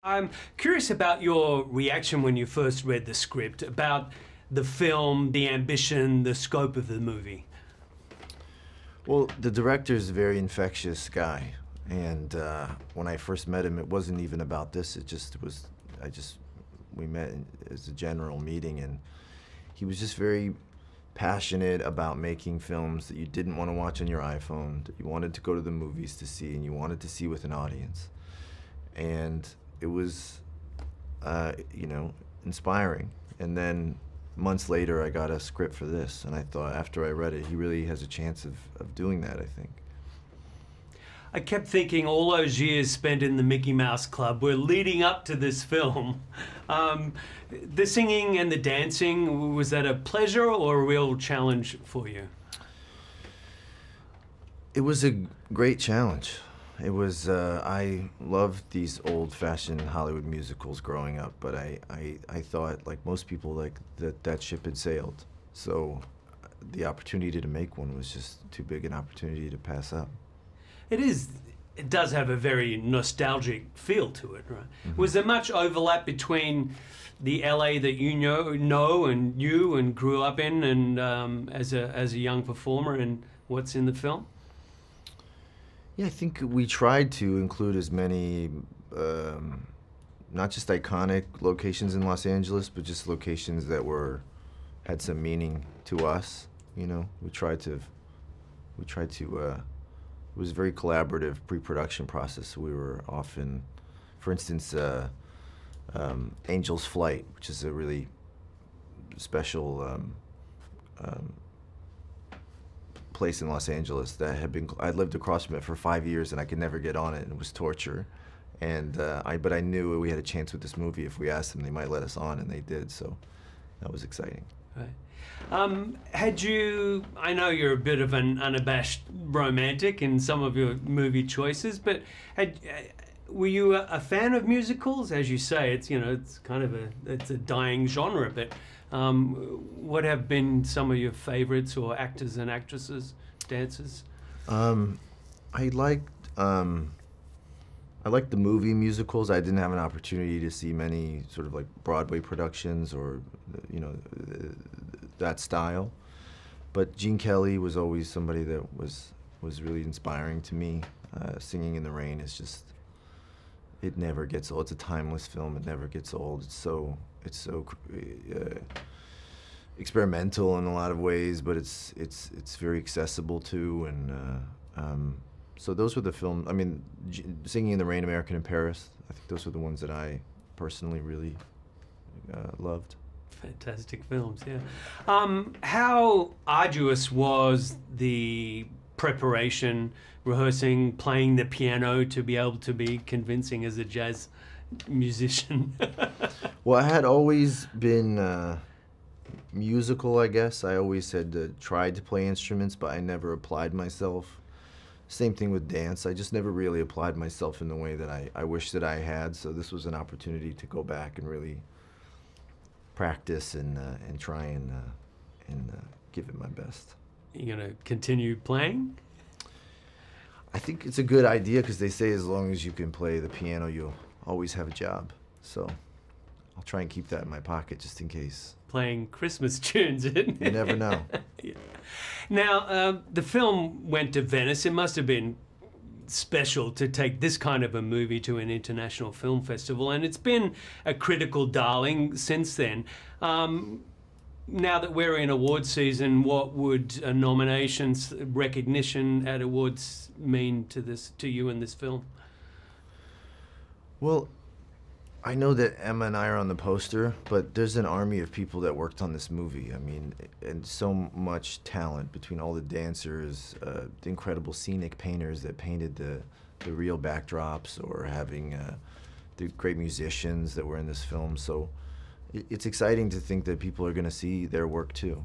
I'm curious about your reaction when you first read the script, about the film, the ambition, the scope of the movie. Well, the director's a very infectious guy, and when I first met him, it wasn't even about this. It just was. We met as a general meeting, and he was just very passionate about making films that you didn't want to watch on your iPhone, that you wanted to go to the movies to see, and you wanted to see with an audience. And it was, inspiring. And then months later, I got a script for this, and I thought, after I read it, he really has a chance of doing that, I think. I kept thinking all those years spent in the Mickey Mouse Club were leading up to this film. The singing and the dancing, was that a pleasure or a real challenge for you? It was a great challenge. It was, I loved these old-fashioned Hollywood musicals growing up, but I thought, like most people, like that ship had sailed. So the opportunity to make one was just too big an opportunity to pass up. It does have a very nostalgic feel to it, right? Mm-hmm. Was there much overlap between the LA that you know and grew up in, and as a young performer, and what's in the film? Yeah, I think we tried to include as many, not just iconic locations in Los Angeles, but just locations that had some meaning to us. You know, we tried to. It was a very collaborative pre-production process. We were often, for instance, Angel's Flight, which is a really special place in Los Angeles that I lived across from it for 5 years, and I could never get on it, and it was torture. And but I knew we had a chance with this movie. If we asked them, they might let us on, and they did. So that was exciting. Right. I know you're a bit of an unabashed romantic in some of your movie choices, but were you a fan of musicals? As you say, it's kind of a dying genre, but what have been some of your favorites, or actors and actresses, dancers? I liked the movie musicals. I didn't have an opportunity to see many sort of like Broadway productions or, that style. But Gene Kelly was always somebody that was really inspiring to me. Singing in the Rain is just, it never gets old. It's a timeless film. It never gets old. It's so experimental in a lot of ways, but it's very accessible too. And so those were the films. I mean, Singing in the Rain, American in Paris, I think those were the ones that I personally really loved. Fantastic films, yeah. How arduous was the preparation, rehearsing, playing the piano to be able to be convincing as a jazz musician? Well, I had always been musical, I guess. I always had tried to play instruments, but I never applied myself. Same thing with dance. I just never really applied myself in the way that I wish that I had. So this was an opportunity to go back and really practice and try and give it my best. You gonna continue playing? I think it's a good idea, because they say as long as you can play the piano, you'll always have a job. So I'll try and keep that in my pocket just in case. Playing Christmas tunes, isn't it? You never know. Yeah. Now, the film went to Venice. It must have been special to take this kind of a movie to an international film festival, and it's been a critical darling since then. Now that we're in award season, what would a nomination, recognition at awards mean to you in this film? Well, I know that Emma and I are on the poster, but there's an army of people that worked on this movie. I mean, and so much talent between all the dancers, the incredible scenic painters that painted the real backdrops, or having the great musicians that were in this film. So it's exciting to think that people are going to see their work too.